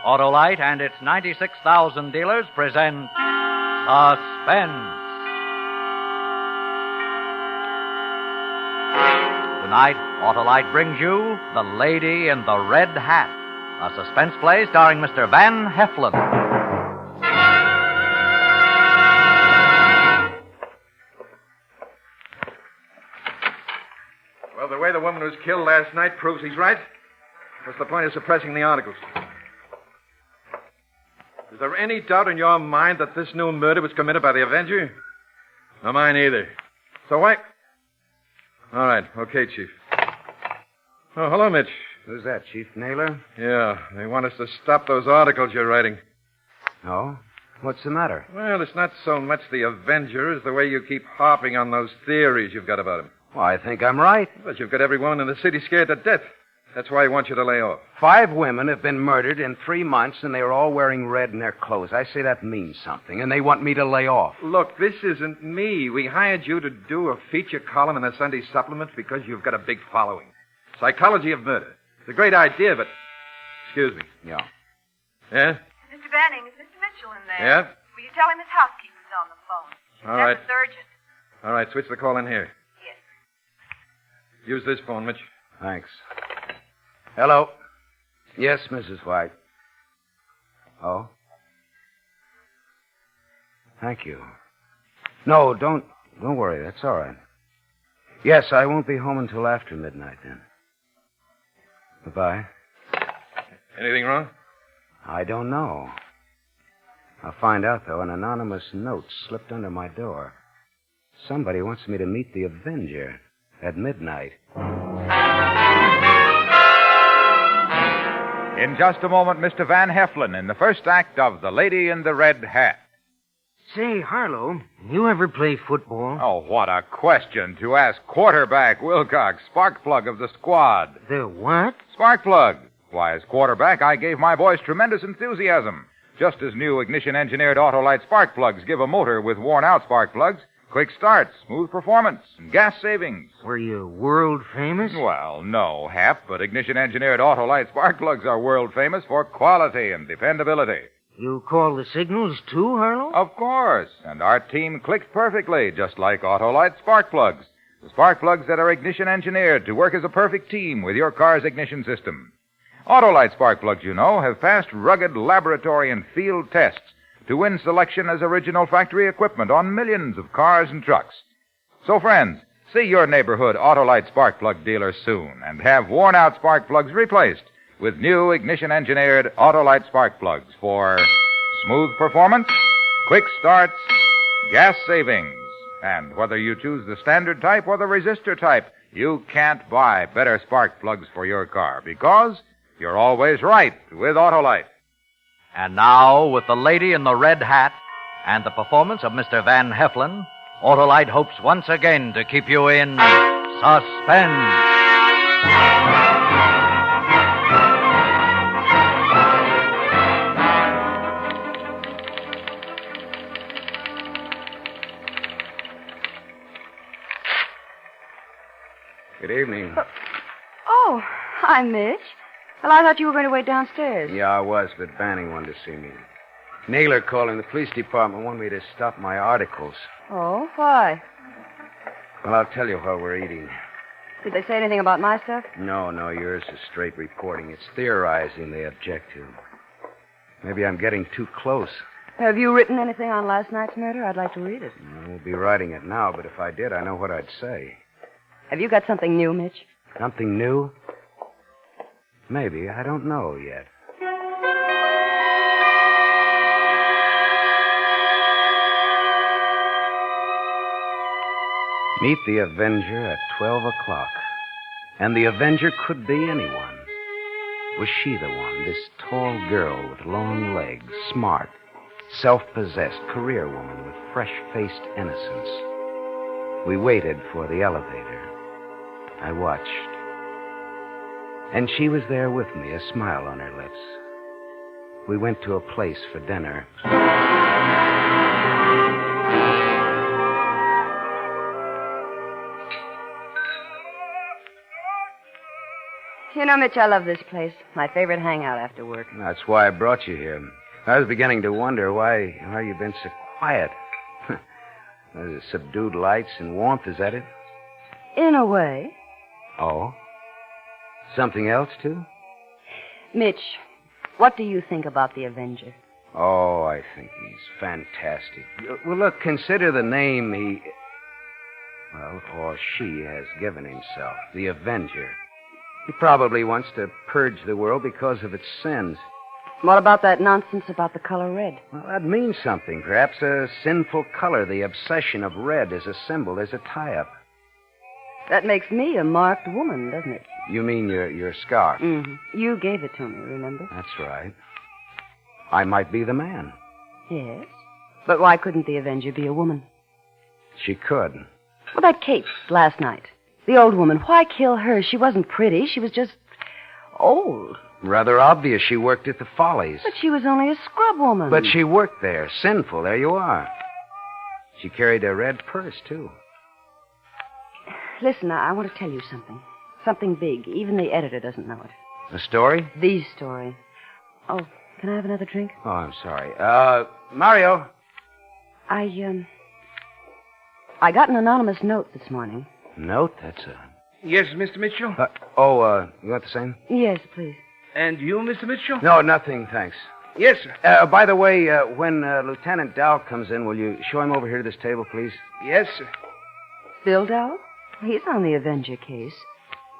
Autolite and its 96,000 dealers present Suspense. Tonight, Autolite brings you The Lady in the Red Hat, a suspense play starring Mr. Van Heflin. Well, the way the woman was killed last night proves he's right. What's the point of suppressing the articles? Is there any doubt in your mind that this new murder was committed by the Avenger? No, mine either. So why... All right. Okay, Chief. Oh, hello, Mitch. Who's that, Chief Naylor? Yeah, they want us to stop those articles you're writing. Oh? What's the matter? Well, it's not so much the Avenger as the way you keep harping on those theories you've got about him. Well, I think I'm right. But you've got every woman in the city scared to death. That's why I want you to lay off. 5 women have been murdered in 3 months, and they are all wearing red in their clothes. I say that means something, and they want me to lay off. Look, this isn't me. We hired you to do a feature column in the Sunday supplement because you've got a big following. Psychology of murder. It's a great idea, but... Excuse me. Yeah. Yeah? Mr. Banning, is Mr. Mitchell in there? Yeah? Will you tell him his housekeeper's on the phone? All right. That's urgent. All right, switch the call in here. Yes. Use this phone, Mitch. Thanks. Hello. Yes, Mrs. White. Oh? Thank you. No, don't worry. That's all right. Yes, I won't be home until after midnight then. Goodbye. Anything wrong? I don't know. I'll find out, though. An anonymous note slipped under my door. Somebody wants me to meet the Avenger at midnight. In just a moment, Mr. Van Heflin in the first act of The Lady in the Red Hat. Say, Harlow, you ever play football? Oh, what a question to ask quarterback Wilcox, spark-plug of the squad. The what? Spark-plug. Why, as quarterback, I gave my boys tremendous enthusiasm. Just as new ignition-engineered Autolite spark plugs give a motor with worn-out spark plugs quick starts, smooth performance, and gas savings. Were you world famous? Well, no, Hap, but ignition-engineered Autolite spark plugs are world famous for quality and dependability. You call the signals too, Harlow? Of course, and our team clicked perfectly, just like Autolite spark plugs. The spark plugs that are ignition-engineered to work as a perfect team with your car's ignition system. Autolite spark plugs, you know, have passed rugged laboratory and field tests to win selection as original factory equipment on millions of cars and trucks. So, friends, see your neighborhood Autolite spark plug dealer soon and have worn-out spark plugs replaced with new ignition-engineered Autolite spark plugs for smooth performance, quick starts, gas savings. And whether you choose the standard type or the resistor type, you can't buy better spark plugs for your car because you're always right with Autolite. And now, with The Lady in the Red Hat and the performance of Mr. Van Heflin, Autolite hopes once again to keep you in suspense. Good evening. Oh, hi, Mitch. Well, I thought you were going to wait downstairs. Yeah, I was, but Banning wanted to see me. Naylor called in the police department wanted me to stop my articles. Oh, why? Well, I'll tell you while we're eating. Did they say anything about my stuff? No, yours is straight reporting. It's theorizing they object to. Maybe I'm getting too close. Have you written anything on last night's murder? I'd like to read it. I won't be writing it now, but if I did, I know what I'd say. Have you got something new, Mitch? Something new? Maybe. I don't know yet. Meet the Avenger at 12 o'clock. And the Avenger could be anyone. Was she the one, this tall girl with long legs, smart, self-possessed career woman with fresh-faced innocence? We waited for the elevator. I watched. And she was there with me, a smile on her lips. We went to a place for dinner. You know, Mitch, I love this place. My favorite hangout after work. That's why I brought you here. I was beginning to wonder why you've been so quiet. There's subdued lights and warmth, is that it? In a way. Oh? Something else, too? Mitch, what do you think about the Avenger? Oh, I think he's fantastic. Well, look, consider the name or she has given himself, the Avenger. He probably wants to purge the world because of its sins. What about that nonsense about the color red? Well, that means something. Perhaps a sinful color, the obsession of red as a symbol, as a tie-up. That makes me a marked woman, doesn't it? You mean your scarf? Mm-hmm. You gave it to me, remember? That's right. I might be the man. Yes. But why couldn't the Avenger be a woman? She could. Well, that Kate last night. The old woman. Why kill her? She wasn't pretty. She was just old. Rather obvious she worked at the Follies. But she was only a scrub woman. But she worked there. Sinful. There you are. She carried a red purse, too. Listen, I want to tell you something. Something big. Even the editor doesn't know it. A story? The story. Oh, can I have another drink? Oh, I'm sorry. Mario. I got an anonymous note this morning. Note? That's a... Yes, Mr. Mitchell? You want the same? Yes, please. And you, Mr. Mitchell? No, nothing, thanks. Yes, sir. By the way, when Lieutenant Dow comes in, will you show him over here to this table, please? Yes, sir. Bill Dow? He's on the Avenger case.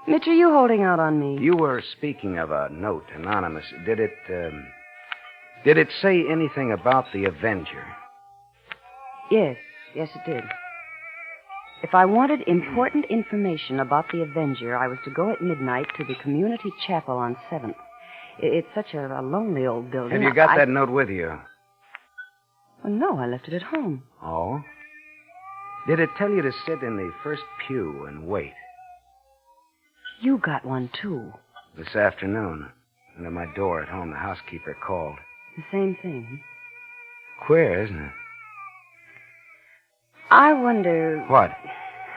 Mitch, are you holding out on me? You were speaking of a note, anonymous. Did it say anything about the Avenger? Yes, it did. If I wanted important information about the Avenger, I was to go at midnight to the community chapel on 7th. It's such a lonely old building. Have you got that note with you? Oh, no, I left it at home. Oh? Did it tell you to sit in the first pew and wait? You got one, too. This afternoon. And at my door at home, the housekeeper called. The same thing. Queer, isn't it? I wonder... What?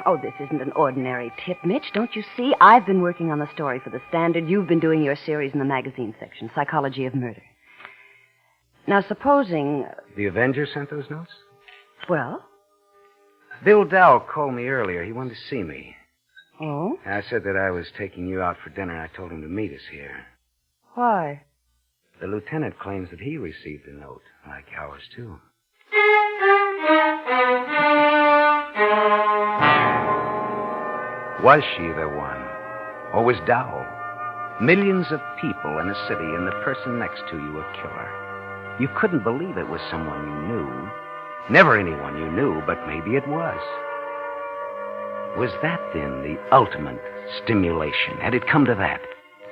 Oh, this isn't an ordinary tip, Mitch. Don't you see? I've been working on the story for the Standard. You've been doing your series in the magazine section, Psychology of Murder. Now, supposing... The Avenger sent those notes? Well? Bill Dow called me earlier. He wanted to see me. Oh? I said that I was taking you out for dinner. I told him to meet us here. Why? The lieutenant claims that he received a note, like ours, too. Was she the one? Or was Dow? Millions of people in a city and the person next to you a killer. You couldn't believe it was someone you knew. Never anyone you knew, but maybe it was. Was that, then, the ultimate stimulation? Had it come to that?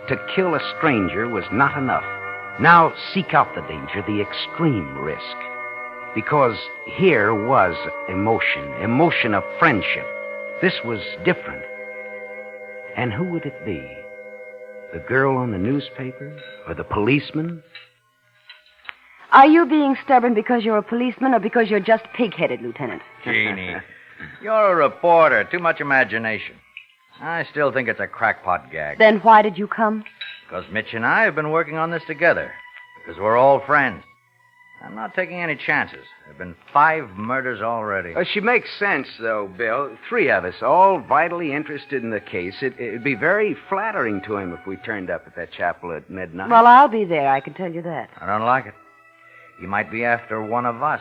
To kill a stranger was not enough. Now seek out the danger, the extreme risk. Because here was emotion of friendship. This was different. And who would it be? The girl on the newspaper? Or the policeman? Are you being stubborn because you're a policeman or because you're just pig-headed, Lieutenant? Jeannie, you're a reporter. Too much imagination. I still think it's a crackpot gag. Then why did you come? Because Mitch and I have been working on this together. Because we're all friends. I'm not taking any chances. There have been 5 murders already. She makes sense, though, Bill. 3 of us, all vitally interested in the case. It'd be very flattering to him if we turned up at that chapel at midnight. Well, I'll be there, I can tell you that. I don't like it. He might be after one of us.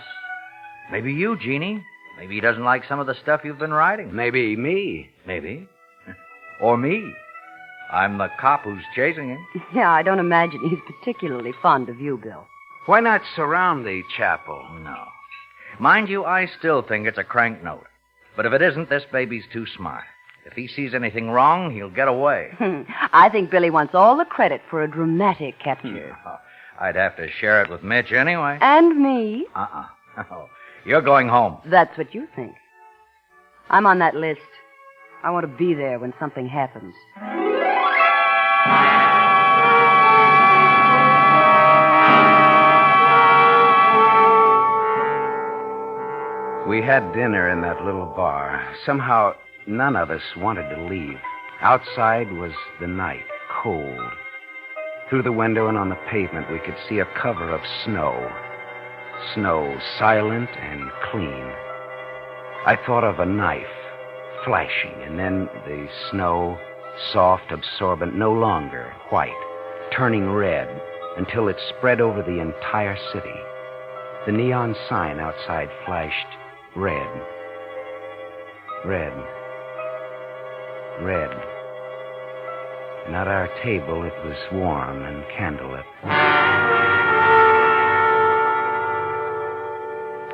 Maybe you, Jeannie. Maybe he doesn't like some of the stuff you've been writing. Maybe me. Maybe. Or me. I'm the cop who's chasing him. Yeah, I don't imagine he's particularly fond of you, Bill. Why not surround the chapel? No. Mind you, I still think it's a crank note. But if it isn't, this baby's too smart. If he sees anything wrong, he'll get away. I think Billy wants all the credit for a dramatic capture. I'd have to share it with Mitch anyway. And me. Oh, you're going home. That's what you think. I'm on that list. I want to be there when something happens. We had dinner in that little bar. Somehow, none of us wanted to leave. Outside was the night, cold. Through the window and on the pavement, we could see a cover of snow. Snow, silent and clean. I thought of a knife, flashing, and then the snow, soft, absorbent, no longer white, turning red until it spread over the entire city. The neon sign outside flashed red. Red. Red. And at our table, it was warm and candlelit.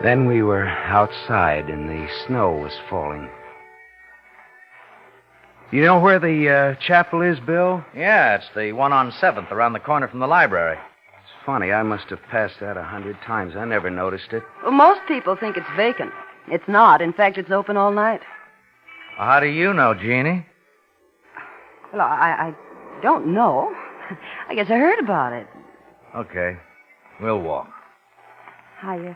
Then we were outside, and the snow was falling. You know where the chapel is, Bill? Yeah, it's the one on 7th, around the corner from the library. It's funny. I must have passed that 100 times. I never noticed it. Well, most people think it's vacant. It's not. In fact, it's open all night. How do you know, Jeannie? Well, I don't know. I guess I heard about it. Okay. We'll walk. I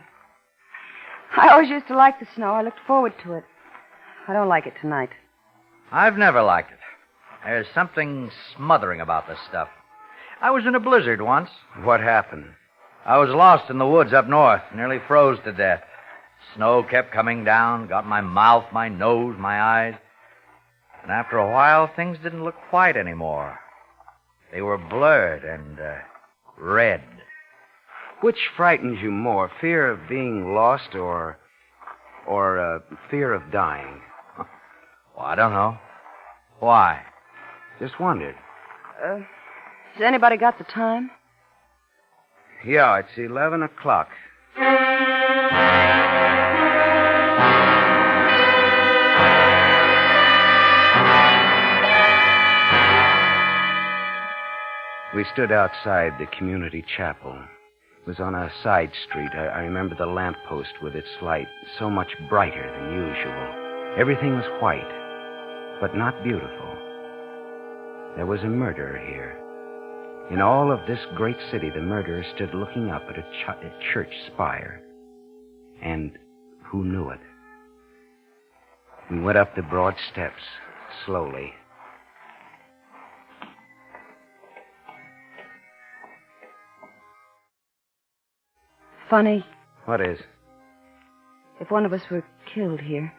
always used to like the snow. I looked forward to it. I don't like it tonight. I've never liked it. There's something smothering about this stuff. I was in a blizzard once. What happened? I was lost in the woods up north, nearly froze to death. Snow kept coming down, got my mouth, my nose, my eyes. And after a while, things didn't look white anymore. They were blurred and red. Which frightens you more, fear of being lost or fear of dying? Well, I don't know. Why? Just wondered. Has anybody got the time? Yeah, it's 11 o'clock. We stood outside the community chapel. It was on a side street. I remember the lamppost with its light, so much brighter than usual. Everything was white, but not beautiful. There was a murderer here. In all of this great city, the murderer stood looking up at a church spire. And who knew it? We went up the broad steps, slowly. Funny. What is? If one of us were killed here.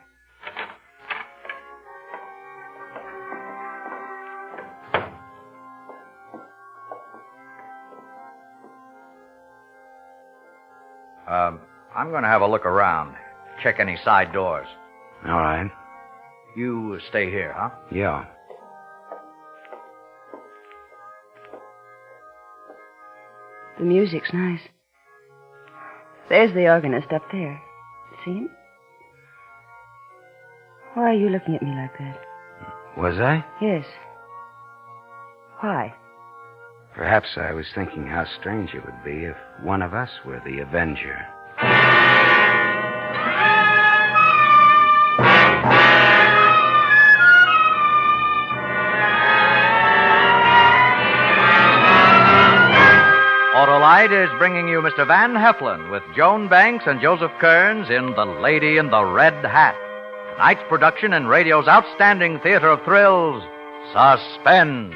I'm going to have a look around. Check any side doors. All right. You stay here, huh? Yeah. The music's nice. There's the organist up there. See him? Why are you looking at me like that? Was I? Yes. Why? Perhaps I was thinking how strange it would be if one of us were the Avenger. Autolite is bringing you Mr. Van Heflin with Joan Banks and Joseph Kearns in The Lady in the Red Hat. Tonight's production in radio's outstanding theater of thrills, Suspense.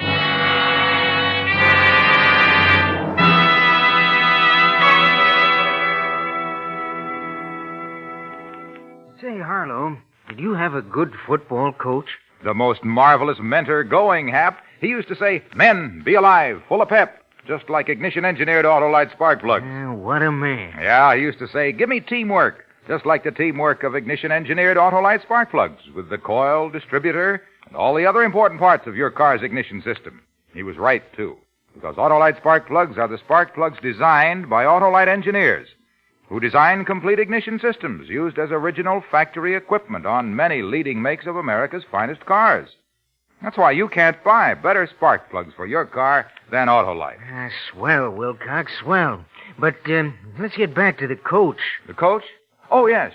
Say, Harlow, did you have a good football coach? The most marvelous mentor going, Hap. He used to say, "Men, be alive, full of pep," just like ignition-engineered Autolite spark plugs. What a man. Yeah, he used to say, "Give me teamwork," just like the teamwork of ignition-engineered Autolite spark plugs, with the coil, distributor, and all the other important parts of your car's ignition system. He was right, too, because Autolite spark plugs are the spark plugs designed by Autolite engineers, who design complete ignition systems used as original factory equipment on many leading makes of America's finest cars. That's why you can't buy better spark plugs for your car than Autolite. Swell, Wilcox, swell. But let's get back to the coach. The coach? Oh, yes.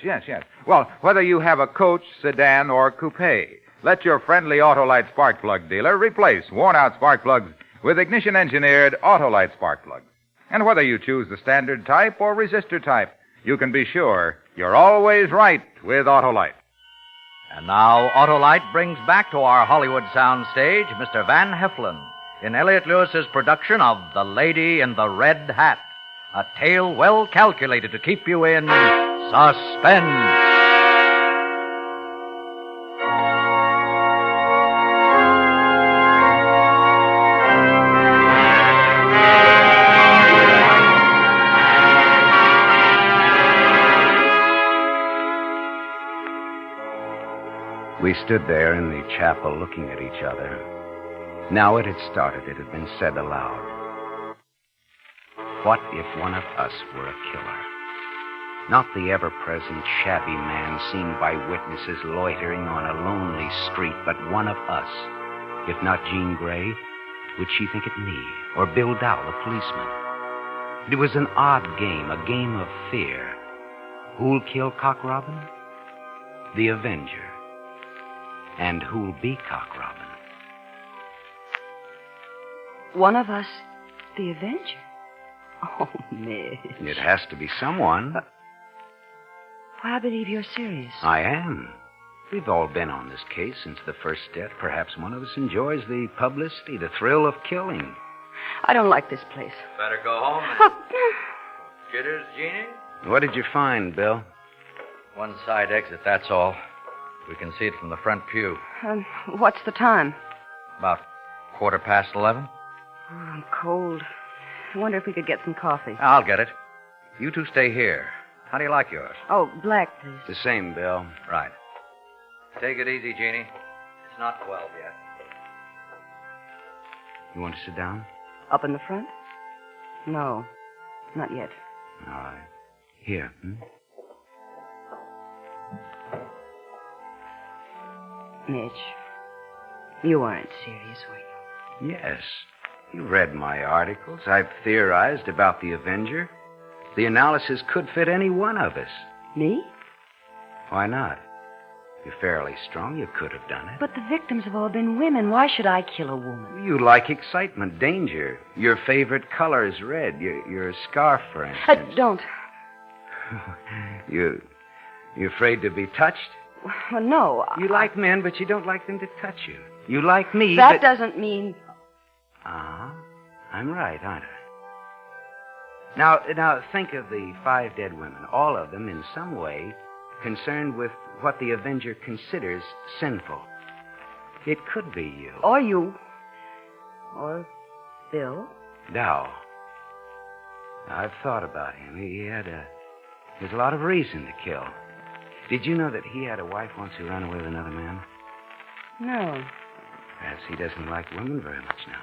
Well, whether you have a coach, sedan, or coupe, let your friendly Autolite spark plug dealer replace worn-out spark plugs with ignition-engineered Autolite spark plugs. And whether you choose the standard type or resistor type, you can be sure you're always right with Autolite. And now Autolite brings back to our Hollywood soundstage Mr. Van Heflin in Elliot Lewis's production of The Lady in the Red Hat, a tale well calculated to keep you in suspense. We stood there in the chapel looking at each other. Now it had started. It had been said aloud. What if one of us were a killer? Not the ever-present shabby man seen by witnesses loitering on a lonely street, but one of us. If not Jean Grey, would she think it me? Or Bill Dowell, the policeman? It was an odd game, a game of fear. Who'll kill Cock Robin? The Avenger. And who'll be Cock Robin? One of us, the Avenger? Oh, Mitch. It has to be someone. Well, I believe you're serious. I am. We've all been on this case since the first death. Perhaps one of us enjoys the publicity, the thrill of killing. I don't like this place. Better go home and... Jitters, Jeannie? What did you find, Bill? One side exit, that's all. We can see it from the front pew. What's the time? About 11:15. Oh, I'm cold. I wonder if we could get some coffee. I'll get it. You two stay here. How do you like yours? Oh, black, please. The same, Bill. Right. Take it easy, Jeannie. It's not 12 yet. You want to sit down? Up in the front? No, not yet. All right. Here. Mitch, you weren't serious, were you? Yes. You read my articles. I've theorized about the Avenger. The analysis could fit any one of us. Me? Why not? You're fairly strong. You could have done it. But the victims have all been women. Why should I kill a woman? You like excitement, danger. Your favorite color is red. Your scarf, for instance. Don't. You're afraid to be touched? Well, no. You like men, but you don't like them to touch you. You like me, That but... doesn't mean... I'm right, aren't I? Now, think of the 5 dead women, all of them in some way concerned with what the Avenger considers sinful. It could be you. Or you. Or Bill. Dow. I've thought about him. There's a lot of reason to kill. Did you know that he had a wife once who ran away with another man? No. Perhaps he doesn't like women very much now.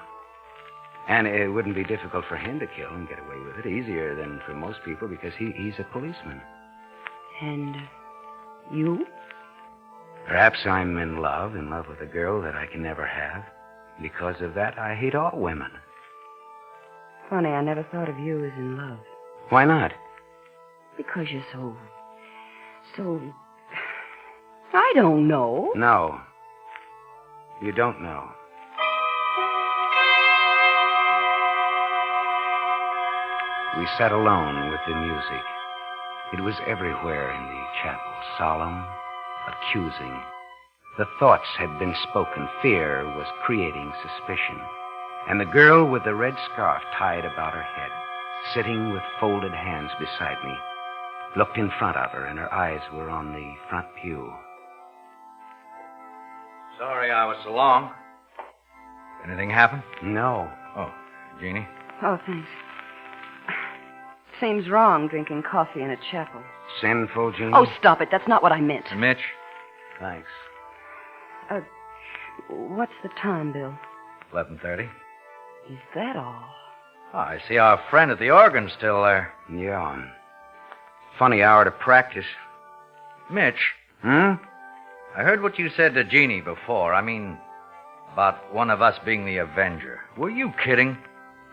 And it wouldn't be difficult for him to kill and get away with it. Easier than for most people because he's a policeman. And you? Perhaps I'm in love with a girl that I can never have. Because of that, I hate all women. Funny, I never thought of you as in love. Why not? Because you're so... I don't know. No. You don't know. We sat alone with the music. It was everywhere in the chapel, solemn, accusing. The thoughts had been spoken. Fear was creating suspicion. And the girl with the red scarf tied about her head, sitting with folded hands beside me, looked in front of her, and her eyes were on the front pew. Sorry I was so long. Anything happen? No. Oh, Jeannie? Oh, thanks. Seems wrong drinking coffee in a chapel. Sinful, Jeannie? Oh, stop it. That's not what I meant. And Mitch? Thanks. What's the time, Bill? 11:30. Is that all? Oh, I see our friend at the organ's still there. Yeah. Funny hour to practice. Mitch? Hmm? I heard what you said to Jeannie before. I mean, about one of us being the Avenger. Were you kidding?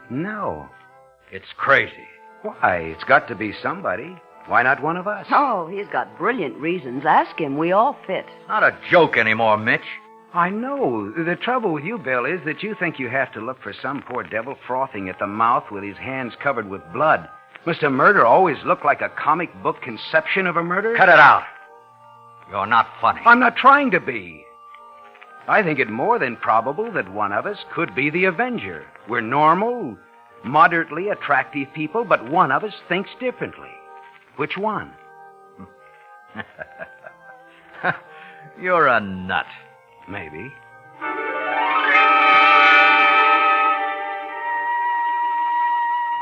No. It's crazy. Why? It's got to be somebody. Why not one of us? Oh, he's got brilliant reasons. Ask him. We all fit. Not a joke anymore, Mitch. I know. The trouble with you, Bill, is that you think you have to look for some poor devil frothing at the mouth with his hands covered with blood. Must a murder always look like a comic book conception of a murder? Cut it out. You're not funny. I'm not trying to be. I think it more than probable that one of us could be the Avenger. We're normal, moderately attractive people, but one of us thinks differently. Which one? You're a nut. Maybe.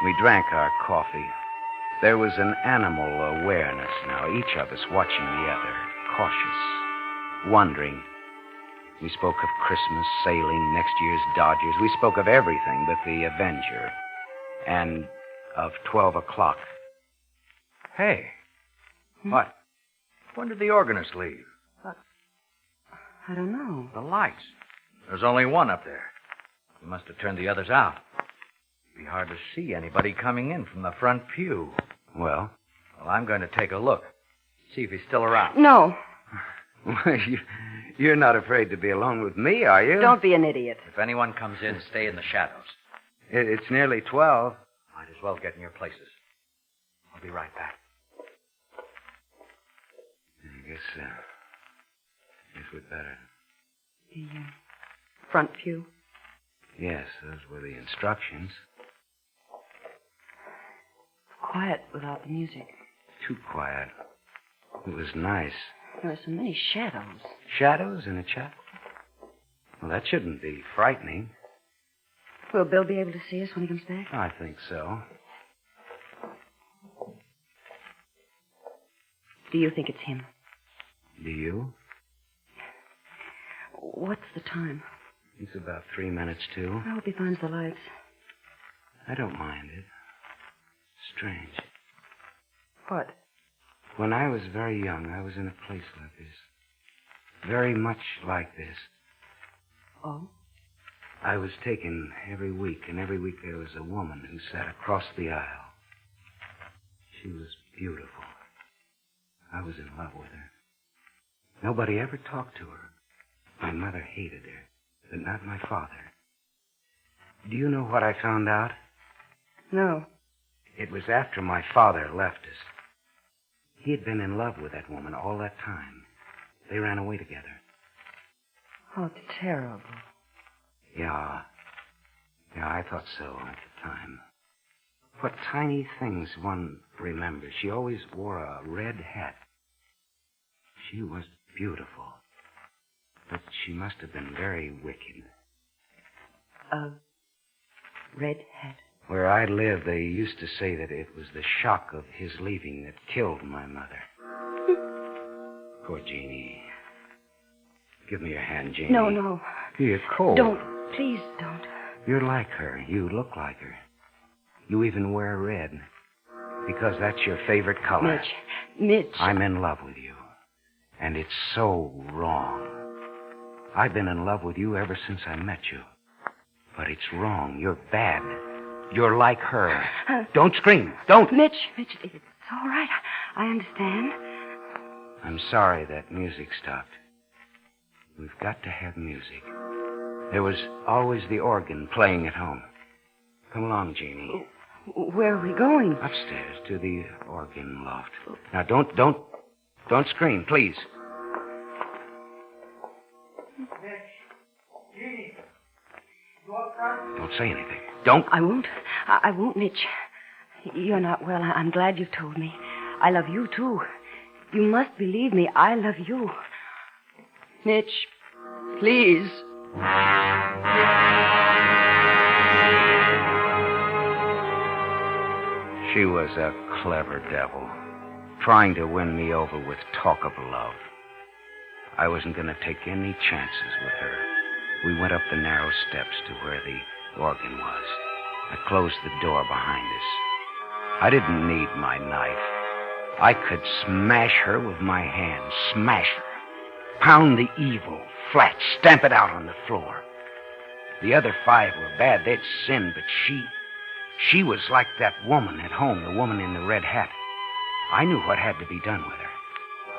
We drank our coffee. There was an animal awareness now, each of us watching the other, cautious, wondering. We spoke of Christmas, sailing, next year's Dodgers. We spoke of everything but the Avenger. And of 12 o'clock. Hey. What? When did the organist leave? I don't know. The lights. There's only one up there. You must have turned the others out. It'd be hard to see anybody coming in from the front pew. Well? Well, I'm going to take a look. See if he's still around. No. You're not afraid to be alone with me, are you? Don't be an idiot. If anyone comes in, stay in the shadows. It's nearly 12. Might as well get in your places. I'll be right back. I guess we'd better. The front pew? Yes, those were the instructions. Quiet without the music. Too quiet. It was nice. There were so many shadows. Shadows in a chapel? Well, that shouldn't be frightening. Will Bill be able to see us when he comes back? I think so. Do you think it's him? Do you? What's the time? It's about 3 minutes to. I hope he finds the lights. I don't mind it. Strange. What? When I was very young, I was in a place like this. Very much like this. Oh? I was taken every week, and every week there was a woman who sat across the aisle. She was beautiful. I was in love with her. Nobody ever talked to her. My mother hated her, but not my father. Do you know what I found out? No. It was after my father left us. He had been in love with that woman all that time. They ran away together. How terrible. Yeah, I thought so at the time. What tiny things one remembers. She always wore a red hat. She was beautiful. But she must have been very wicked. A red hat? Where I lived, they used to say that it was the shock of his leaving that killed my mother. Poor Jeannie. Give me your hand, Jeannie. No. You're cold. Don't. Please don't. You're like her. You look like her. You even wear red. Because that's your favorite color. Mitch. I'm in love with you. And it's so wrong. I've been in love with you ever since I met you. But it's wrong. You're bad. You're like her. Don't scream. Don't. Mitch, it's all right. I understand. I'm sorry that music stopped. We've got to have music. There was always the organ playing at home. Come along, Jeannie. Where are we going? Upstairs to the organ loft. Now, don't scream, please. Jeannie, you up front? Don't say anything. Don't. I won't, Mitch. You're not well. I'm glad you've told me. I love you, too. You must believe me. I love you. Mitch, please. She was a clever devil, trying to win me over with talk of love. I wasn't going to take any chances with her. We went up the narrow steps to where the organ was. I closed the door behind us. I didn't need my knife. I could smash her with my hands. Smash her. Pound the evil flat. Stamp it out on the floor. The other 5 were bad. They'd sinned, but she was like that woman at home, the woman in the red hat. I knew what had to be done with her.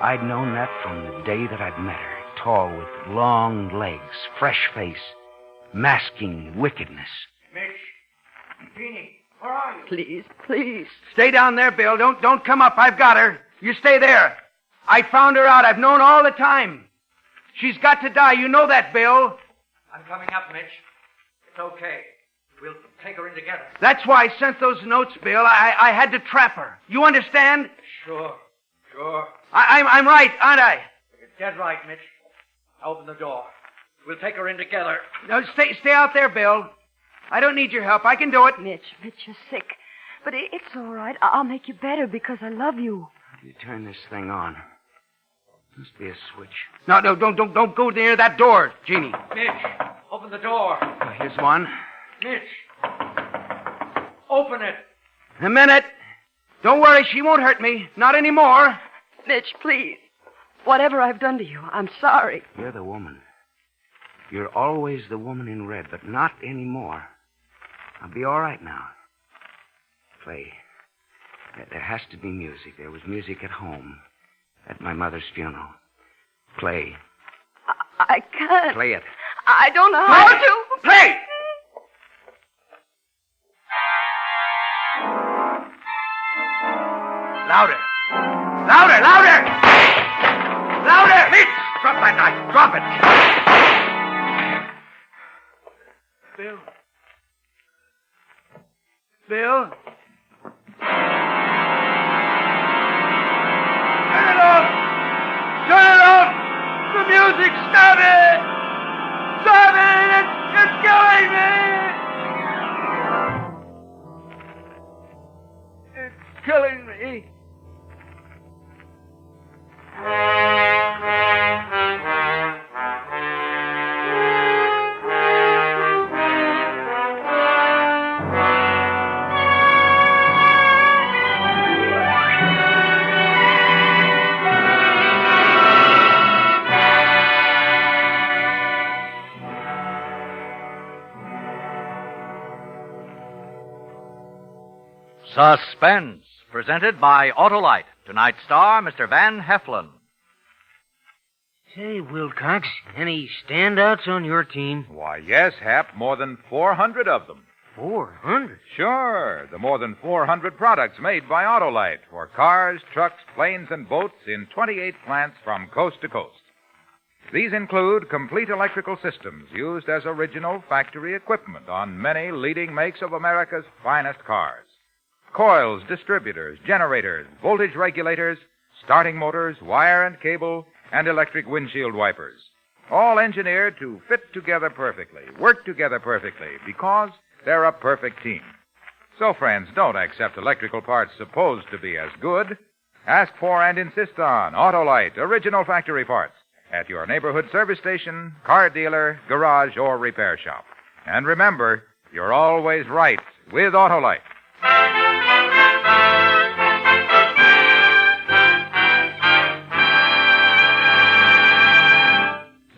I'd known that from the day that I'd met her. Tall with long legs, fresh face, masking wickedness. Mitch, Jeannie, where are you? Please. Stay down there, Bill. Don't come up. I've got her. You stay there. I found her out. I've known all the time. She's got to die. You know that, Bill. I'm coming up, Mitch. It's okay. We'll take her in together. That's why I sent those notes, Bill. I had to trap her. You understand? Sure. I'm right, aren't I? You're dead right, Mitch. Open the door. We'll take her in together. No, stay out there, Bill. I don't need your help. I can do it. Mitch, you're sick. But it's all right. I'll make you better because I love you. You turn this thing on. Must be a switch. No, don't go near that door, Jeannie. Mitch, open the door. Here's one. Mitch, open it. In a minute. Don't worry, she won't hurt me. Not anymore. Mitch, please. Whatever I've done to you, I'm sorry. You're the woman. You're always the woman in red, but not anymore. I'll be all right now. Play. There has to be music. There was music at home. At my mother's funeral. Play. I can't. Play it. I don't know how to. Play! Louder. Louder, louder! Louder! Mitch! Drop that knife. Drop it. Bill. Bill? Turn it off! Turn it off! The music! Stop it! Stop it! It's killing me! It's killing me. Suspense, presented by Autolite. Tonight's star, Mr. Van Heflin. Say, Wilcox, any standouts on your team? Why, yes, Hap, more than 400 of them. 400? Sure, the more than 400 products made by Autolite for cars, trucks, planes, and boats in 28 plants from coast to coast. These include complete electrical systems used as original factory equipment on many leading makes of America's finest cars. Coils, distributors, generators, voltage regulators, starting motors, wire and cable, and electric windshield wipers. All engineered to fit together perfectly, work together perfectly, because they're a perfect team. So, friends, don't accept electrical parts supposed to be as good. Ask for and insist on Autolite original factory parts at your neighborhood service station, car dealer, garage, or repair shop. And remember, you're always right with Autolite.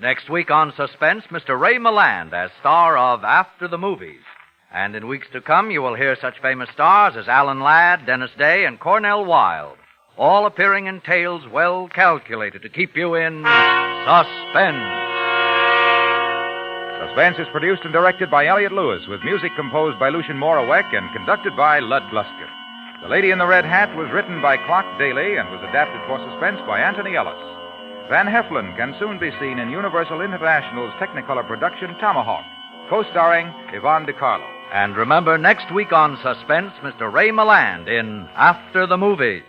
Next week on Suspense, Mr. Ray Milland as star of After the Movies. And in weeks to come, you will hear such famous stars as Alan Ladd, Dennis Day, and Cornell Wilde, all appearing in tales well calculated to keep you in suspense. Suspense is produced and directed by Elliott Lewis, with music composed by Lucien Morawek and conducted by Lud Gluskin. The Lady in the Red Hat was written by Clark Daly and was adapted for Suspense by Anthony Ellis. Van Heflin can soon be seen in Universal International's Technicolor production Tomahawk, co-starring Yvonne DiCarlo. And remember, next week on Suspense, Mr. Ray Milland in After the Movies.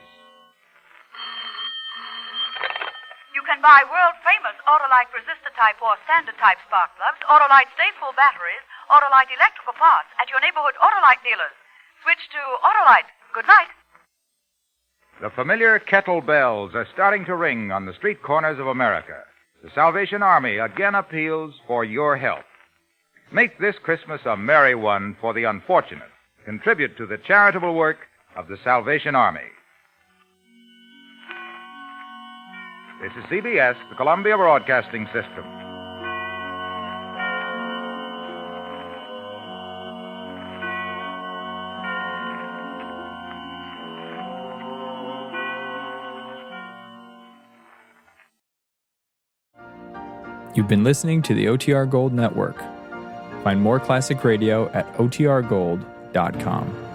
You can buy world-famous Autolite resistor-type or standard-type spark plugs, Autolite stateful batteries, Autolite electrical parts at your neighborhood Autolite dealers. Switch to Autolite. Good night. The familiar kettle bells are starting to ring on the street corners of America. The Salvation Army again appeals for your help. Make this Christmas a merry one for the unfortunate. Contribute to the charitable work of the Salvation Army. This is CBS, the Columbia Broadcasting System. You've been listening to the OTR Gold Network. Find more classic radio at otrgold.com.